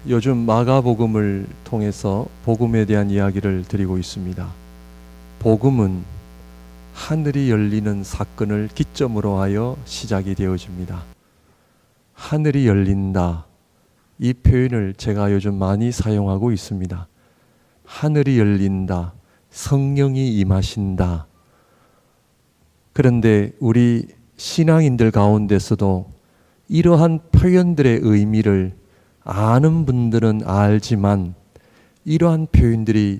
요즘 마가복음을 통해서 복음에 대한 이야기를 드리고 있습니다. 복음은 하늘이 열리는 사건을 기점으로 하여 시작이 되어집니다. 하늘이 열린다. 이 표현을 제가 요즘 많이 사용하고 있습니다. 하늘이 열린다. 성령이 임하신다. 그런데 우리 신앙인들 가운데서도 이러한 표현들의 의미를 아는 분들은 알지만 이러한 표현들이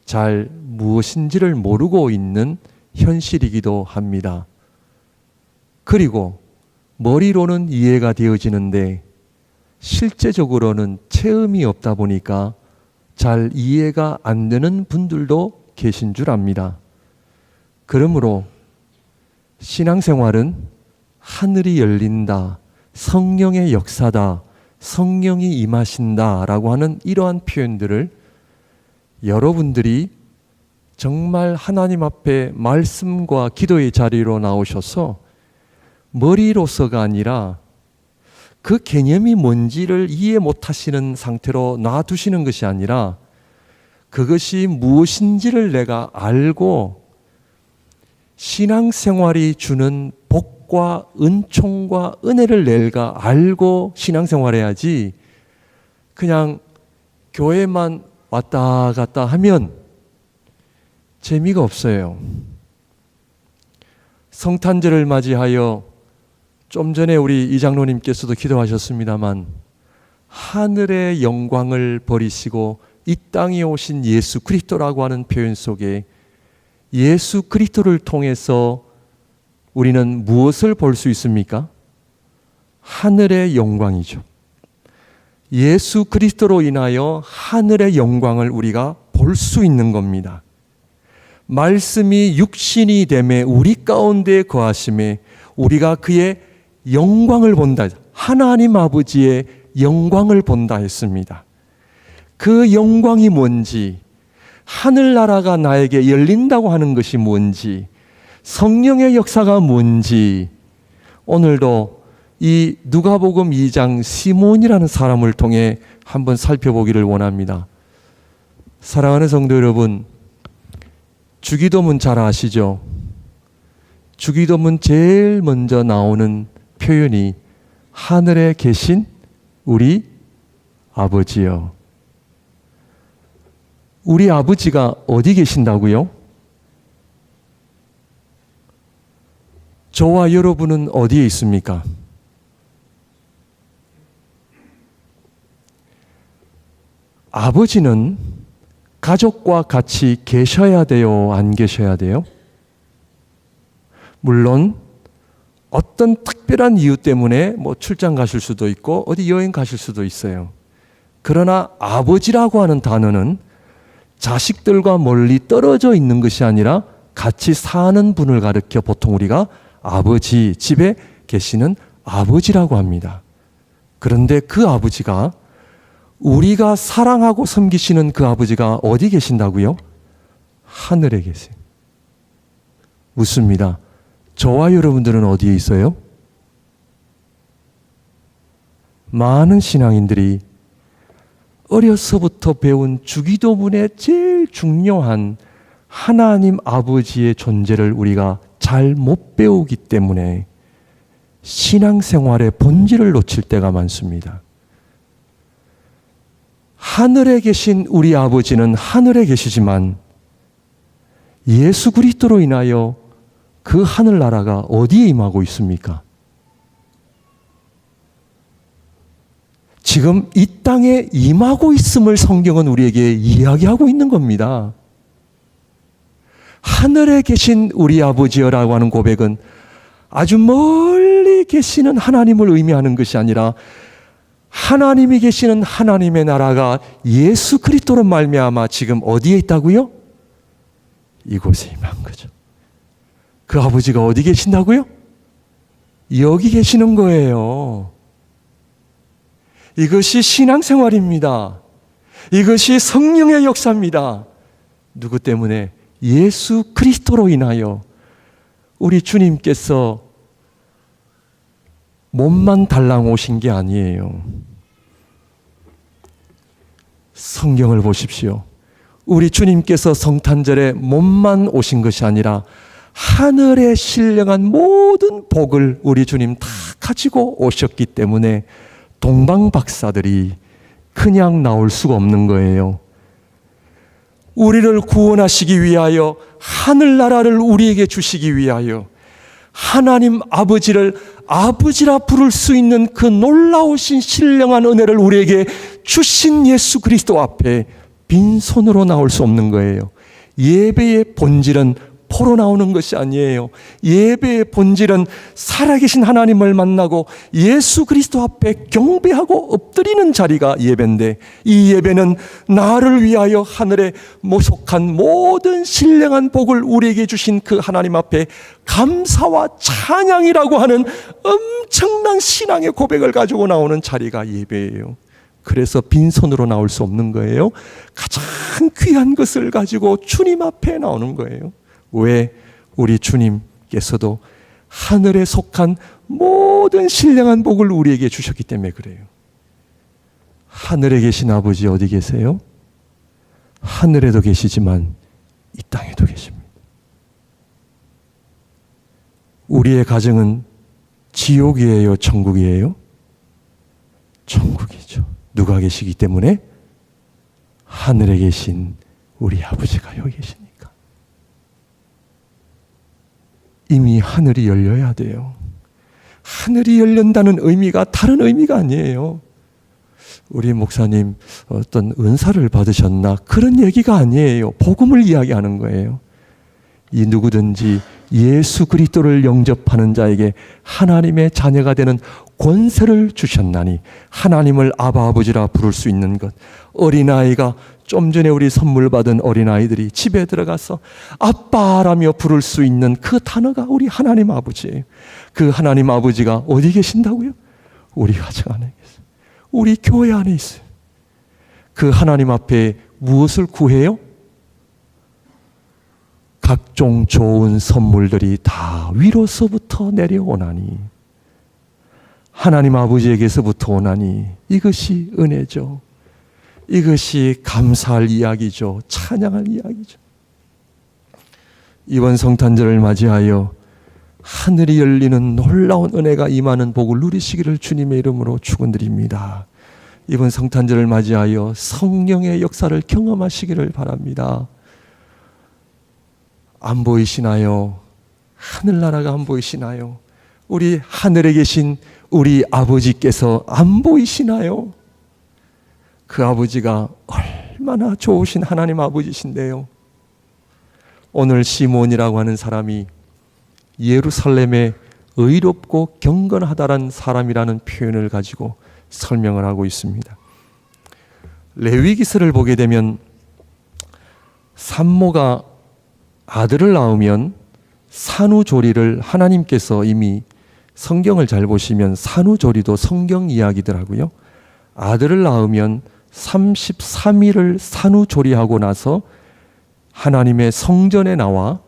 잘 무엇인지를 모르고 있는 현실이기도 합니다. 그리고 머리로는 이해가 되어지는데 실제적으로는 체험이 없다 보니까 잘 이해가 안 되는 분들도 계신 줄 압니다. 그러므로 신앙생활은 하늘이 열린다, 성령의 역사다, 성령이 임하신다 라고 하는 이러한 표현들을 여러분들이 정말 하나님 앞에 말씀과 기도의 자리로 나오셔서 머리로서가 아니라 그 개념이 뭔지를 이해 못하시는 상태로 놔두시는 것이 아니라 그것이 무엇인지를 내가 알고 신앙생활이 주는 복과 은총과 은혜를 내가 알고 신앙생활해야지 그냥 교회만 왔다 갔다 하면 재미가 없어요. 성탄절을 맞이하여 좀 전에 우리 이장로님께서도 기도하셨습니다만 하늘의 영광을 버리시고 이 땅에 오신 예수 그리스도라고 하는 표현 속에 예수 그리스도를 통해서 우리는 무엇을 볼 수 있습니까? 하늘의 영광이죠. 예수 그리스도로 인하여 하늘의 영광을 우리가 볼 수 있는 겁니다. 말씀이 육신이 되매 우리 가운데 거하심에 우리가 그의 영광을 본다. 하나님 아버지의 영광을 본다 했습니다. 그 영광이 뭔지, 하늘나라가 나에게 열린다고 하는 것이 뭔지, 성령의 역사가 뭔지 오늘도 이 누가복음 2장 시몬이라는 사람을 통해 한번 살펴보기를 원합니다. 사랑하는 성도 여러분, 주기도문 잘 아시죠? 주기도문 제일 먼저 나오는 표현이 하늘에 계신 우리 아버지요. 우리 아버지가 어디 계신다고요? 저와 여러분은 어디에 있습니까? 아버지는 가족과 같이 계셔야 돼요? 안 계셔야 돼요? 물론 어떤 특별한 이유 때문에 출장 가실 수도 있고 어디 여행 가실 수도 있어요. 그러나 아버지라고 하는 단어는 자식들과 멀리 떨어져 있는 것이 아니라 같이 사는 분을 가리켜 보통 우리가 아버지, 집에 계시는 아버지라고 합니다. 그런데 그 아버지가 우리가 사랑하고 섬기시는 그 아버지가 어디 계신다고요? 하늘에 계세요. 묻습니다. 저와 여러분들은 어디에 있어요? 많은 신앙인들이 어려서부터 배운 주기도문의 제일 중요한 하나님 아버지의 존재를 우리가 잘 못 배우기 때문에 신앙생활의 본질을 놓칠 때가 많습니다. 하늘에 계신 우리 아버지는 하늘에 계시지만 예수 그리스도로 인하여 그 하늘나라가 어디에 임하고 있습니까? 지금 이 땅에 임하고 있음을 성경은 우리에게 이야기하고 있는 겁니다. 하늘에 계신 우리 아버지여라고 하는 고백은 아주 멀리 계시는 하나님을 의미하는 것이 아니라 하나님이 계시는 하나님의 나라가 예수 그리스도로 말미암아 지금 어디에 있다고요? 이곳에 임한 거죠. 그 아버지가 어디 계신다고요? 여기 계시는 거예요. 이것이 신앙생활입니다. 이것이 성령의 역사입니다. 누구 때문에? 예수 그리스도로 인하여 우리 주님께서 몸만 달랑 오신 게 아니에요. 성경을 보십시오. 우리 주님께서 성탄절에 몸만 오신 것이 아니라 하늘에 신령한 모든 복을 우리 주님 다 가지고 오셨기 때문에 동방 박사들이 그냥 나올 수가 없는 거예요. 우리를 구원하시기 위하여, 하늘나라를 우리에게 주시기 위하여 하나님 아버지를 아버지라 부를 수 있는 그 놀라우신 신령한 은혜를 우리에게 주신 예수 그리스도 앞에 빈손으로 나올 수 없는 거예요. 예배의 본질은 포로 나오는 것이 아니에요. 예배의 본질은 살아계신 하나님을 만나고 예수 그리스도 앞에 경배하고 엎드리는 자리가 예배인데, 이 예배는 나를 위하여 하늘에 모속한 모든 신령한 복을 우리에게 주신 그 하나님 앞에 감사와 찬양이라고 하는 엄청난 신앙의 고백을 가지고 나오는 자리가 예배예요. 그래서 빈손으로 나올 수 없는 거예요. 가장 귀한 것을 가지고 주님 앞에 나오는 거예요. 왜? 우리 주님께서도 하늘에 속한 모든 신령한 복을 우리에게 주셨기 때문에 그래요. 하늘에 계신 아버지 어디 계세요? 하늘에도 계시지만 이 땅에도 계십니다. 우리의 가정은 지옥이에요? 천국이에요? 천국이죠. 누가 계시기 때문에? 하늘에 계신 우리 아버지가 여기 계시니까. 이미 하늘이 열려야 돼요. 하늘이 열린다는 의미가 다른 의미가 아니에요. 우리 목사님 어떤 은사를 받으셨나? 그런 얘기가 아니에요. 복음을 이야기하는 거예요. 이 누구든지 예수 그리스도를 영접하는 자에게 하나님의 자녀가 되는 권세를 주셨나니 하나님을 아바 아버지라 부를 수 있는 것. 어린아이가, 좀 전에 우리 선물 받은 어린아이들이 집에 들어가서 아빠라며 부를 수 있는 그 단어가 우리 하나님 아버지예요. 그 하나님 아버지가 어디 계신다고요? 우리 가정 안에 계세요. 우리 교회 안에 있어요. 그 하나님 앞에 무엇을 구해요? 각종 좋은 선물들이 다 위로서부터 내려오나니, 하나님 아버지에게서부터 오나니, 이것이 은혜죠. 이것이 감사할 이야기죠. 찬양할 이야기죠. 이번 성탄절을 맞이하여 하늘이 열리는 놀라운 은혜가 임하는 복을 누리시기를 주님의 이름으로 축원드립니다. 이번 성탄절을 맞이하여 성령의 역사를 경험하시기를 바랍니다. 안 보이시나요? 하늘나라가 안 보이시나요? 우리 하늘에 계신 우리 아버지께서 안 보이시나요? 그 아버지가 얼마나 좋으신 하나님 아버지신데요. 오늘 시몬이라고 하는 사람이 예루살렘에 의롭고 경건하다란 사람이라는 표현을 가지고 설명을 하고 있습니다. 레위기서를 보게 되면 산모가 아들을 낳으면 산후조리를 하나님께서 이미, 성경을 잘 보시면 산후조리도 성경 이야기더라고요. 아들을 낳으면 33일을 산후조리하고 나서 하나님의 성전에 나와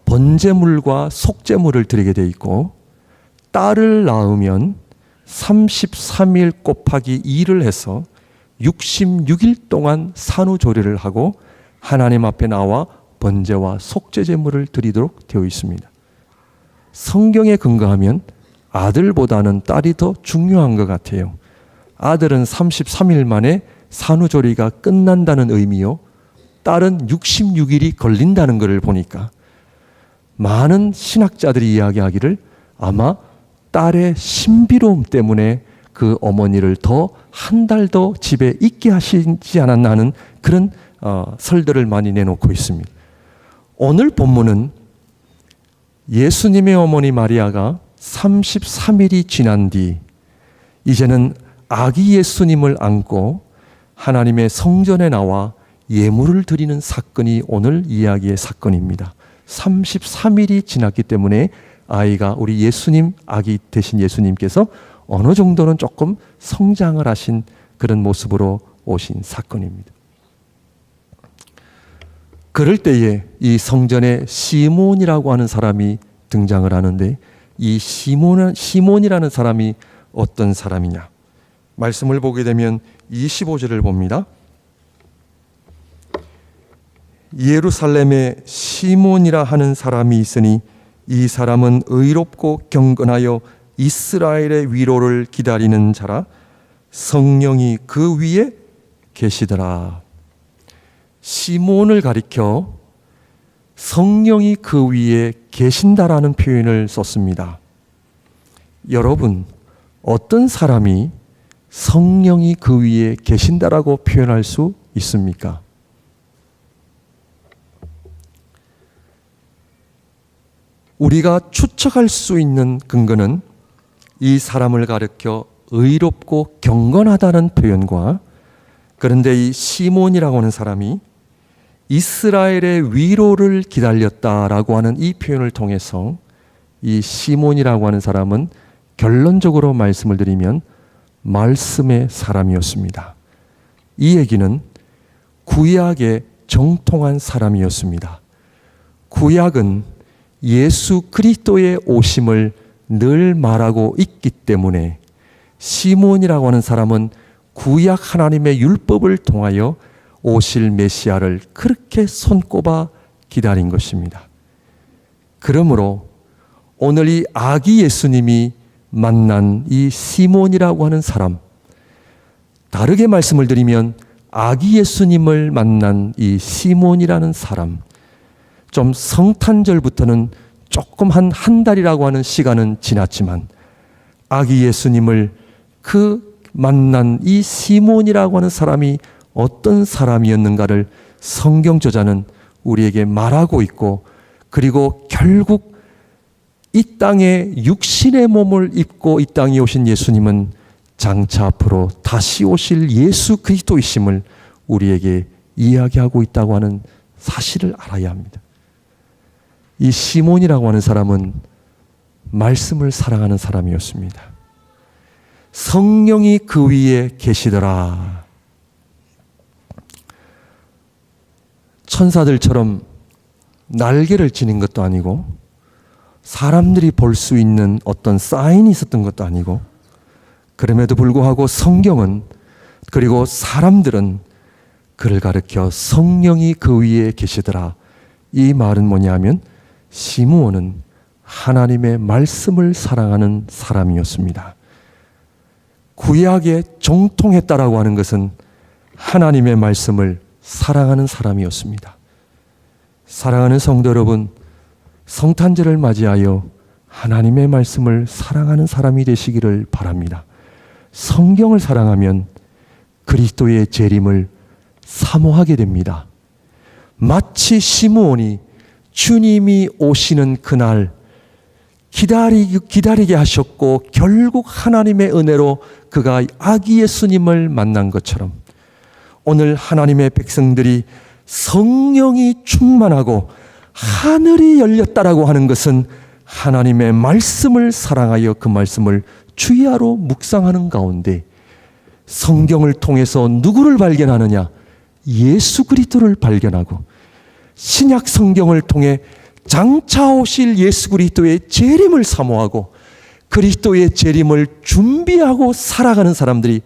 번제물과 속제물을 드리게 돼 있고, 딸을 낳으면 33일 곱하기 2를 해서 66일 동안 산후조리를 하고 하나님 앞에 나와 번제와 속죄제물을 드리도록 되어 있습니다. 성경에 근거하면 아들보다는 딸이 더 중요한 것 같아요. 아들은 33일 만에 산후조리가 끝난다는 의미요, 딸은 66일이 걸린다는 것을 보니까 많은 신학자들이 이야기하기를 아마 딸의 신비로움 때문에 그 어머니를 더 한 달 더 집에 있게 하시지 않았나 하는 그런 설들을 많이 내놓고 있습니다. 오늘 본문은 예수님의 어머니 마리아가 33일이 지난 뒤 이제는 아기 예수님을 안고 하나님의 성전에 나와 예물을 드리는 사건이 오늘 이야기의 사건입니다. 33일이 지났기 때문에 아이가, 우리 예수님, 아기 되신 예수님께서 어느 정도는 조금 성장을 하신 그런 모습으로 오신 사건입니다. 그럴 때에 이 성전에 시몬이라고 하는 사람이 등장을 하는데, 이 시몬이라는 사람이 어떤 사람이냐? 말씀을 보게 되면 25절을 봅니다. 예루살렘에 시몬이라 하는 사람이 있으니 이 사람은 의롭고 경건하여 이스라엘의 위로를 기다리는 자라. 성령이 그 위에 계시더라. 시몬을 가리켜 성령이 그 위에 계신다라는 표현을 썼습니다. 여러분, 어떤 사람이 성령이 그 위에 계신다라고 표현할 수 있습니까? 우리가 추측할 수 있는 근거는 이 사람을 가리켜 의롭고 경건하다는 표현과, 그런데 이 시몬이라고 하는 사람이 이스라엘의 위로를 기다렸다라고 하는 이 표현을 통해서 이 시몬이라고 하는 사람은 결론적으로 말씀을 드리면 말씀의 사람이었습니다. 이 얘기는 구약에 정통한 사람이었습니다. 구약은 예수 그리스도의 오심을 늘 말하고 있기 때문에 시몬이라고 하는 사람은 구약 하나님의 율법을 통하여 오실 메시아를 그렇게 손꼽아 기다린 것입니다. 그러므로 오늘 이 아기 예수님이 만난 이 시몬이라고 하는 사람, 다르게 말씀을 드리면 아기 예수님을 만난 이 시몬이라는 사람, 좀 성탄절부터는 조금 한 달이라고 하는 시간은 지났지만 아기 예수님을 그 만난 이 시몬이라고 하는 사람이 어떤 사람이었는가를 성경 저자는 우리에게 말하고 있고, 그리고 결국 이 땅에 육신의 몸을 입고 이 땅에 오신 예수님은 장차 앞으로 다시 오실 예수 그리스도이심을 우리에게 이야기하고 있다고 하는 사실을 알아야 합니다. 이 시몬이라고 하는 사람은 말씀을 사랑하는 사람이었습니다. 성령이 그 위에 계시더라. 천사들처럼 날개를 지닌 것도 아니고 사람들이 볼 수 있는 어떤 사인이 있었던 것도 아니고, 그럼에도 불구하고 성경은, 그리고 사람들은 그를 가리켜 성령이 그 위에 계시더라. 이 말은 뭐냐면 시므온은 하나님의 말씀을 사랑하는 사람이었습니다. 구약에 정통했다라고 하는 것은 하나님의 말씀을 사랑하는 사람이었습니다. 사랑하는 성도 여러분, 성탄절을 맞이하여 하나님의 말씀을 사랑하는 사람이 되시기를 바랍니다. 성경을 사랑하면 그리스도의 재림을 사모하게 됩니다. 마치 시므온이 주님이 오시는 그날 기다리게 하셨고 결국 하나님의 은혜로 그가 아기 예수님을 만난 것처럼 오늘 하나님의 백성들이 성령이 충만하고 하늘이 열렸다라고 하는 것은 하나님의 말씀을 사랑하여 그 말씀을 주야로 묵상하는 가운데 성경을 통해서 누구를 발견하느냐? 예수 그리스도를 발견하고 신약 성경을 통해 장차 오실 예수 그리스도의 재림을 사모하고 그리스도의 재림을 준비하고 살아가는 사람들이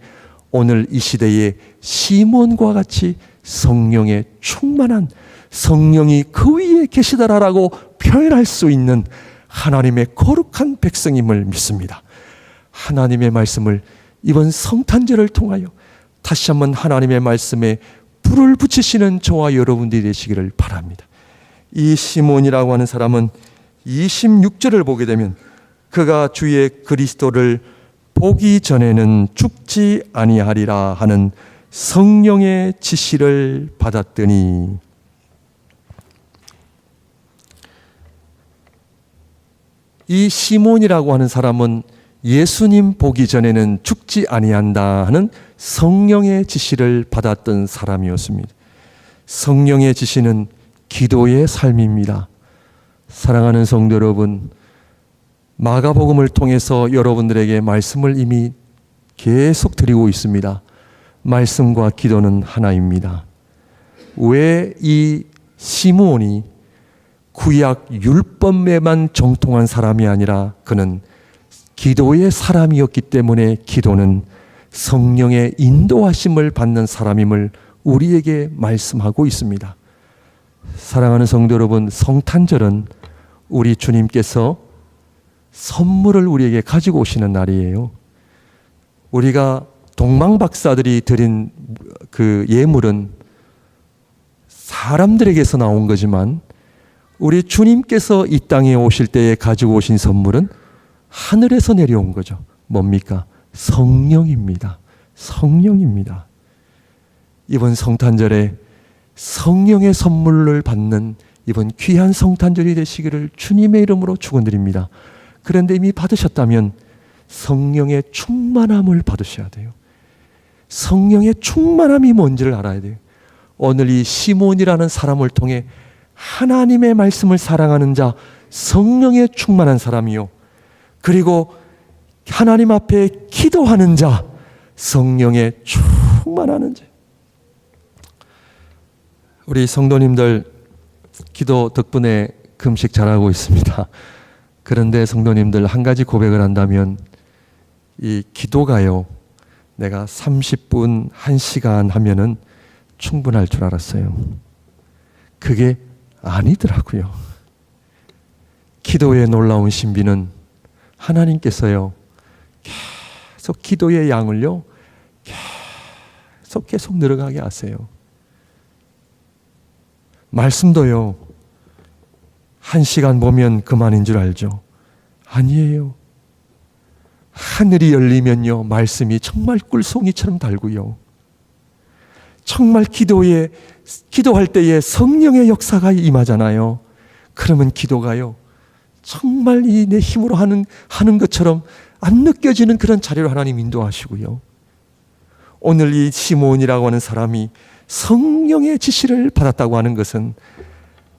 오늘 이 시대에 시몬과 같이 성령에 충만한, 성령이 그 위에 계시다라고 표현할 수 있는 하나님의 거룩한 백성임을 믿습니다. 하나님의 말씀을 이번 성탄절을 통하여 다시 한번 하나님의 말씀에 불을 붙이시는 저와 여러분들이 되시기를 바랍니다. 이 시몬이라고 하는 사람은 26절을 보게 되면 그가 주의 그리스도를 보기 전에는 죽지 아니하리라 하는 성령의 지시를 받았더니, 이 시몬이라고 하는 사람은 예수님 보기 전에는 죽지 아니한다 하는 성령의 지시를 받았던 사람이었습니다. 성령의 지시는 기도의 삶입니다. 사랑하는 성도 여러분, 마가복음을 통해서 여러분들에게 말씀을 이미 계속 드리고 있습니다. 말씀과 기도는 하나입니다. 왜 이 시므온이 구약 율법에만 정통한 사람이 아니라 그는 기도의 사람이었기 때문에 기도는 성령의 인도하심을 받는 사람임을 우리에게 말씀하고 있습니다. 사랑하는 성도 여러분, 성탄절은 우리 주님께서 선물을 우리에게 가지고 오시는 날이에요. 우리가 동방박사들이 드린 그 예물은 사람들에게서 나온 거지만 우리 주님께서 이 땅에 오실 때에 가지고 오신 선물은 하늘에서 내려온 거죠. 뭡니까? 성령입니다. 성령입니다. 이번 성탄절에 성령의 선물을 받는 이번 귀한 성탄절이 되시기를 주님의 이름으로 축원드립니다. 그런데 이미 받으셨다면 성령의 충만함을 받으셔야 돼요. 성령의 충만함이 뭔지를 알아야 돼요. 오늘 이 시몬이라는 사람을 통해 하나님의 말씀을 사랑하는 자, 성령에 충만한 사람이요. 그리고 하나님 앞에 기도하는 자, 성령에 충만하는 자. 우리 성도님들 기도 덕분에 금식 잘하고 있습니다. 그런데 성도님들 한 가지 고백을 한다면 이 기도가요, 내가 30분, 1시간 하면은 충분할 줄 알았어요. 그게 아니더라고요. 기도의 놀라운 신비는 하나님께서요, 계속 기도의 양을요, 계속 늘어가게 하세요. 말씀도요, 1시간 보면 그만인 줄 알죠? 아니에요. 하늘이 열리면요, 말씀이 정말 꿀송이처럼 달고요. 정말 기도할 때에 성령의 역사가 임하잖아요. 그러면 기도가요, 정말 이 내 힘으로 하는 것처럼 안 느껴지는 그런 자리로 하나님 인도하시고요. 오늘 이 시몬이라고 하는 사람이 성령의 지시를 받았다고 하는 것은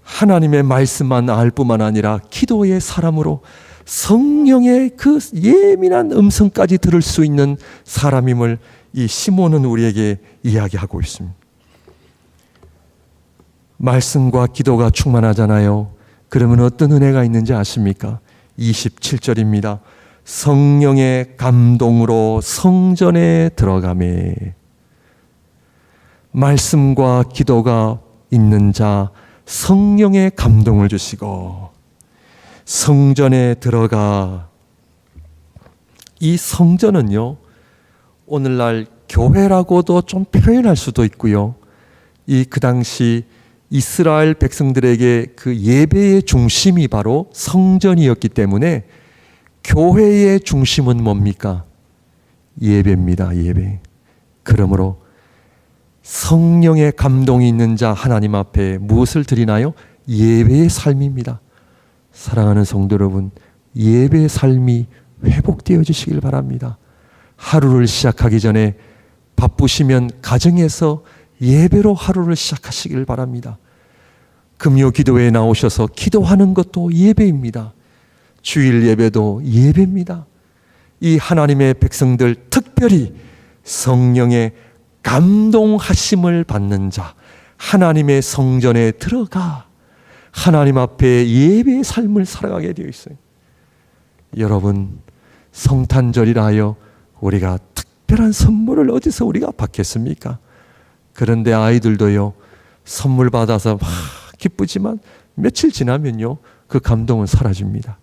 하나님의 말씀만 알 뿐만 아니라 기도의 사람으로 성령의 그 예민한 음성까지 들을 수 있는 사람임을 이 시몬은 우리에게 이야기하고 있습니다. 말씀과 기도가 충만하잖아요. 그러면 어떤 은혜가 있는지 아십니까? 27절입니다. 성령의 감동으로 성전에 들어가매. 말씀과 기도가 있는 자, 성령의 감동을 주시고 성전에 들어가. 이 성전은요, 오늘날 교회라고도 좀 표현할 수도 있고요. 그 당시 이스라엘 백성들에게 그 예배의 중심이 바로 성전이었기 때문에 교회의 중심은 뭡니까? 예배입니다. 예배. 그러므로 성령의 감동이 있는 자 하나님 앞에 무엇을 드리나요? 예배의 삶입니다. 사랑하는 성도 여러분, 예배의 삶이 회복되어지시길 바랍니다. 하루를 시작하기 전에 바쁘시면 가정에서 예배로 하루를 시작하시길 바랍니다. 금요 기도회에 나오셔서 기도하는 것도 예배입니다. 주일 예배도 예배입니다. 이 하나님의 백성들, 특별히 성령의 감동하심을 받는 자, 하나님의 성전에 들어가 하나님 앞에 예배의 삶을 살아가게 되어 있어요. 여러분, 성탄절이라 하여 우리가 특별한 선물을 어디서 우리가 받겠습니까? 그런데 아이들도요, 선물 받아서 막 기쁘지만 며칠 지나면요, 그 감동은 사라집니다.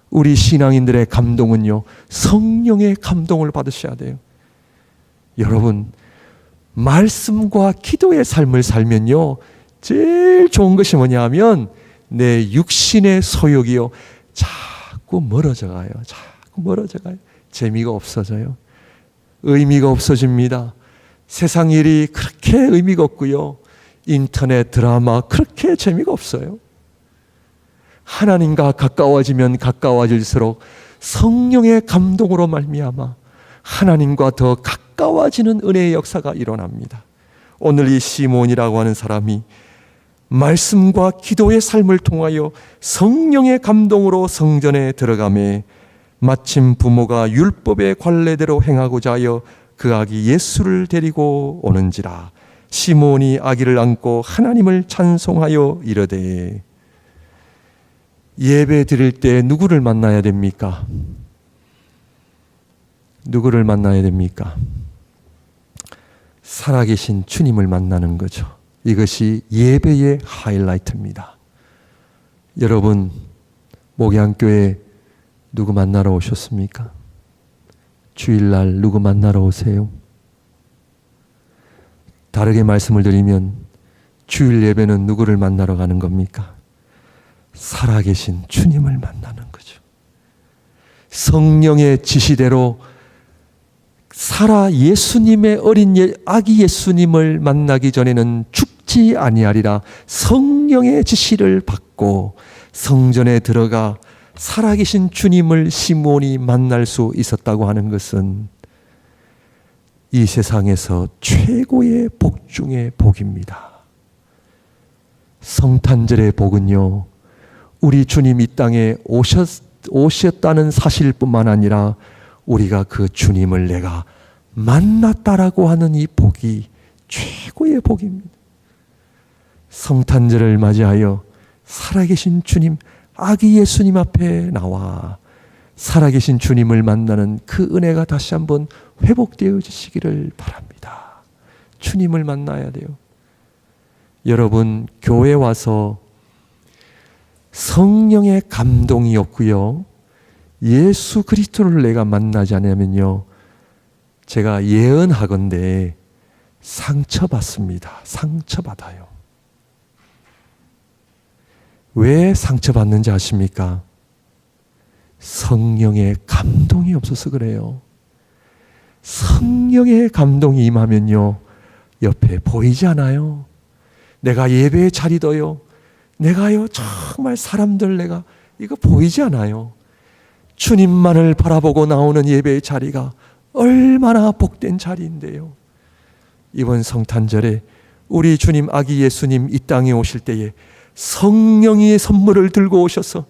우리 신앙인들의 감동은요, 성령의 감동을 받으셔야 돼요. 여러분, 말씀과 기도의 삶을 살면요, 제일 좋은 것이 뭐냐 하면 내 육신의 소욕이요, 자꾸 멀어져 가요. 자꾸 멀어져 가요. 재미가 없어져요. 의미가 없어집니다. 세상 일이 그렇게 의미가 없고요. 인터넷 드라마 그렇게 재미가 없어요. 하나님과 가까워지면 가까워질수록 성령의 감동으로 말미암아 하나님과 더 가까워지는 은혜의 역사가 일어납니다. 오늘 이 시몬이라고 하는 사람이 말씀과 기도의 삶을 통하여 성령의 감동으로 성전에 들어가매 마침 부모가 율법의 관례대로 행하고자 하여 그 아기 예수를 데리고 오는지라. 시몬이 아기를 안고 하나님을 찬송하여 이르되. 예배 드릴 때 누구를 만나야 됩니까? 누구를 만나야 됩니까? 살아계신 주님을 만나는 거죠. 이것이 예배의 하이라이트입니다. 여러분, 목양교회 누구 만나러 오셨습니까? 주일날 누구 만나러 오세요? 다르게 말씀을 드리면 주일 예배는 누구를 만나러 가는 겁니까? 살아계신 주님을 만나는 거죠. 성령의 지시대로 살아 예수님의 어린 아기 예수님을 만나기 전에는 죽지 아니하리라 성령의 지시를 받고 성전에 들어가 살아계신 주님을 시몬이 만날 수 있었다고 하는 것은 이 세상에서 최고의 복 중의 복입니다. 성탄절의 복은요, 우리 주님 이 땅에 오셨다는 사실뿐만 아니라 우리가 그 주님을 내가 만났다라고 하는 이 복이 최고의 복입니다. 성탄절을 맞이하여 살아계신 주님, 아기 예수님 앞에 나와 살아계신 주님을 만나는 그 은혜가 다시 한번 회복되어지시기를 바랍니다. 주님을 만나야 돼요. 여러분, 교회 와서 성령의 감동이 없고요, 예수 그리스도를 내가 만나지 않으면요, 제가 예언하건대 상처받습니다. 상처받아요. 왜 상처받는지 아십니까? 성령의 감동이 없어서 그래요. 성령의 감동이 임하면요, 옆에 보이지 않아요. 내가 예배에 자리도요, 내가요 정말 사람들 내가 이거 보이지 않아요. 주님만을 바라보고 나오는 예배의 자리가 얼마나 복된 자리인데요. 이번 성탄절에 우리 주님 아기 예수님 이 땅에 오실 때에 성령의 선물을 들고 오셔서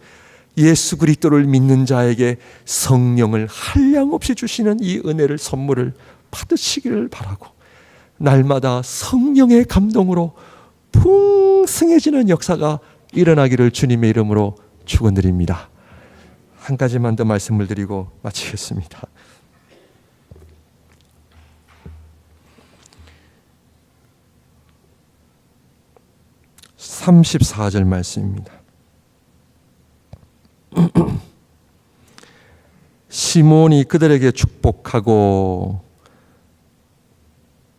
예수 그리스도를 믿는 자에게 성령을 한량없이 주시는 이 은혜를 선물을 받으시기를 바라고, 날마다 성령의 감동으로 풍성해지는 역사가 일어나기를 주님의 이름으로 축원드립니다. 한 가지만 더 말씀을 드리고 마치겠습니다. (34절) 말씀입니다. 시몬이 그들에게 축복하고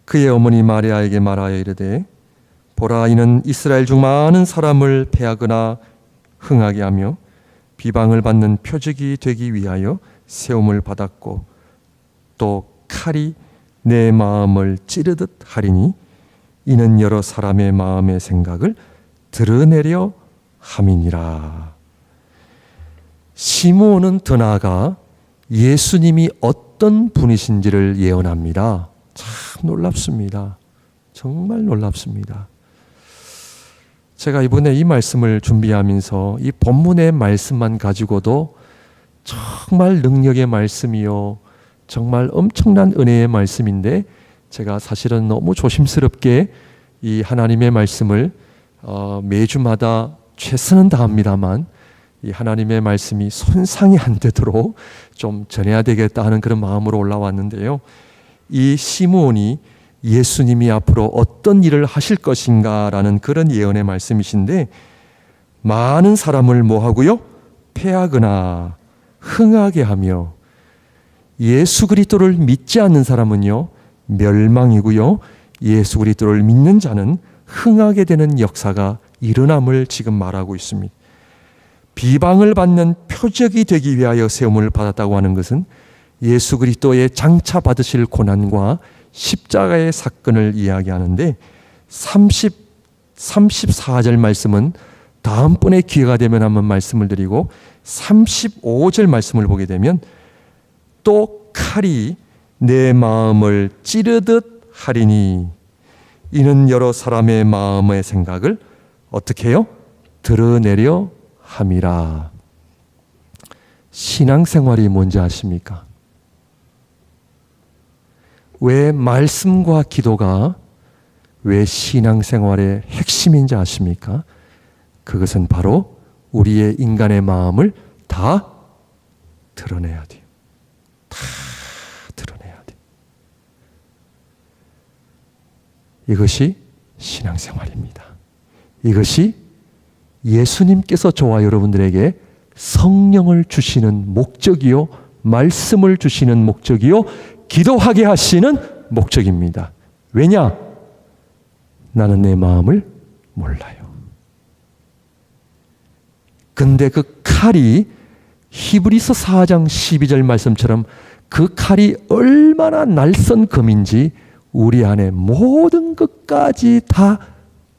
그의 어머니 마리아에게 말하여 이르되, 보라, 이는 이스라엘 중 많은 사람을 패하거나 흥하게 하며 비방을 받는 표적이 되기 위하여 세움을 받았고, 또 칼이 내 마음을 찌르듯 하리니 이는 여러 사람의 마음의 생각을 드러내려 함이니라. 시몬은 더 나아가 예수님이 어떤 분이신지를 예언합니다. 참 놀랍습니다. 정말 놀랍습니다. 제가 이번에 이 말씀을 준비하면서 이 본문의 말씀만 가지고도 정말 능력의 말씀이요, 정말 엄청난 은혜의 말씀인데, 제가 사실은 너무 조심스럽게 이 하나님의 말씀을 매주마다 최선은 다합니다만 이 하나님의 말씀이 손상이 안 되도록 좀 전해야 되겠다 하는 그런 마음으로 올라왔는데요. 이 시므온이 예수님이 앞으로 어떤 일을 하실 것인가라는 그런 예언의 말씀이신데, 많은 사람을 뭐하고요? 패하거나 흥하게 하며, 예수 그리스도를 믿지 않는 사람은요 멸망이고요, 예수 그리스도를 믿는 자는 흥하게 되는 역사가 일어남을 지금 말하고 있습니다. 비방을 받는 표적이 되기 위하여 세움을 받았다고 하는 것은 예수 그리스도의 장차 받으실 고난과 십자가의 사건을 이야기하는데, 34절 말씀은 다음번에 기회가 되면 한번 말씀을 드리고, 35절 말씀을 보게 되면 또 칼이 내 마음을 찌르듯 하리니 이는 여러 사람의 마음의 생각을 어떻게 해요? 드러내려 함이라. 신앙생활이 뭔지 아십니까? 왜 말씀과 기도가 왜 신앙생활의 핵심인지 아십니까? 그것은 바로 우리의 인간의 마음을 다 드러내야 돼요. 다 드러내야 돼요. 이것이 신앙생활입니다. 이것이 예수님께서 저와 여러분들에게 성령을 주시는 목적이요, 말씀을 주시는 목적이요, 기도하게 하시는 목적입니다. 왜냐? 나는 내 마음을 몰라요. 근데 그 칼이 히브리서 4장 12절 말씀처럼 그 칼이 얼마나 날선 검인지 우리 안에 모든 것까지 다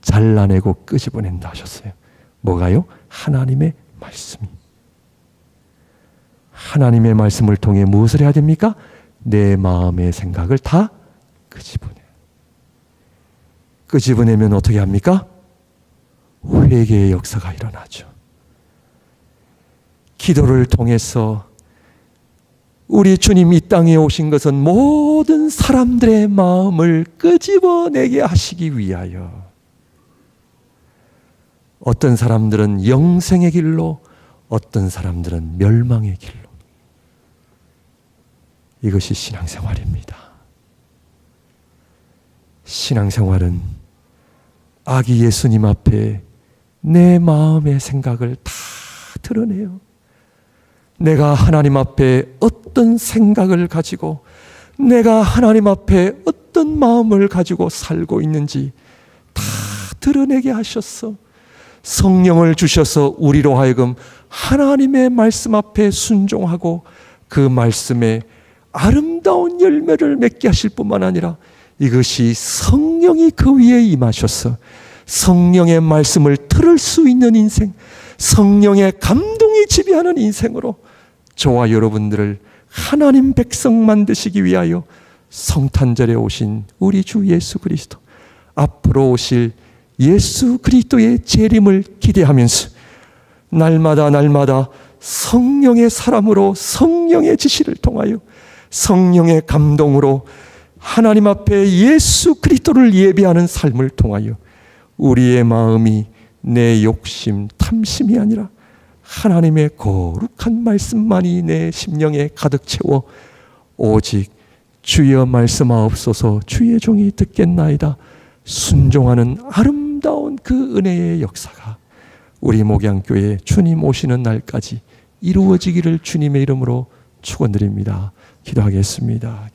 잘라내고 끄집어낸다 하셨어요. 뭐가요? 하나님의 말씀이. 하나님의 말씀을 통해 무엇을 해야 됩니까? 내 마음의 생각을 다 끄집어내요. 끄집어내면 어떻게 합니까? 회개의 역사가 일어나죠. 기도를 통해서 우리 주님 이 땅에 오신 것은 모든 사람들의 마음을 끄집어내게 하시기 위하여. 어떤 사람들은 영생의 길로, 어떤 사람들은 멸망의 길로. 이것이 신앙생활입니다. 신앙생활은 아기 예수님 앞에 내 마음의 생각을 다 드러내요. 내가 하나님 앞에 어떤 생각을 가지고, 내가 하나님 앞에 어떤 마음을 가지고 살고 있는지 다 드러내게 하셨어. 성령을 주셔서 우리로 하여금 하나님의 말씀 앞에 순종하고 그 말씀에 아름다운 열매를 맺게 하실 뿐만 아니라 이것이 성령이 그 위에 임하셔서 성령의 말씀을 들을 수 있는 인생, 성령의 감동이 지배하는 인생으로 저와 여러분들을 하나님 백성 만드시기 위하여 성탄절에 오신 우리 주 예수 그리스도, 앞으로 오실 예수 그리스도의 재림을 기대하면서 날마다 성령의 사람으로, 성령의 지시를 통하여, 성령의 감동으로 하나님 앞에 예수 그리스도를 예배하는 삶을 통하여 우리의 마음이 내 욕심, 탐심이 아니라 하나님의 거룩한 말씀만이 내 심령에 가득 채워 오직 주여 말씀하옵소서 주의 종이 듣겠나이다 순종하는 아름다운 그 은혜의 역사가 우리 목양교회 주님 오시는 날까지 이루어지기를 주님의 이름으로 축원드립니다. 기도하겠습니다.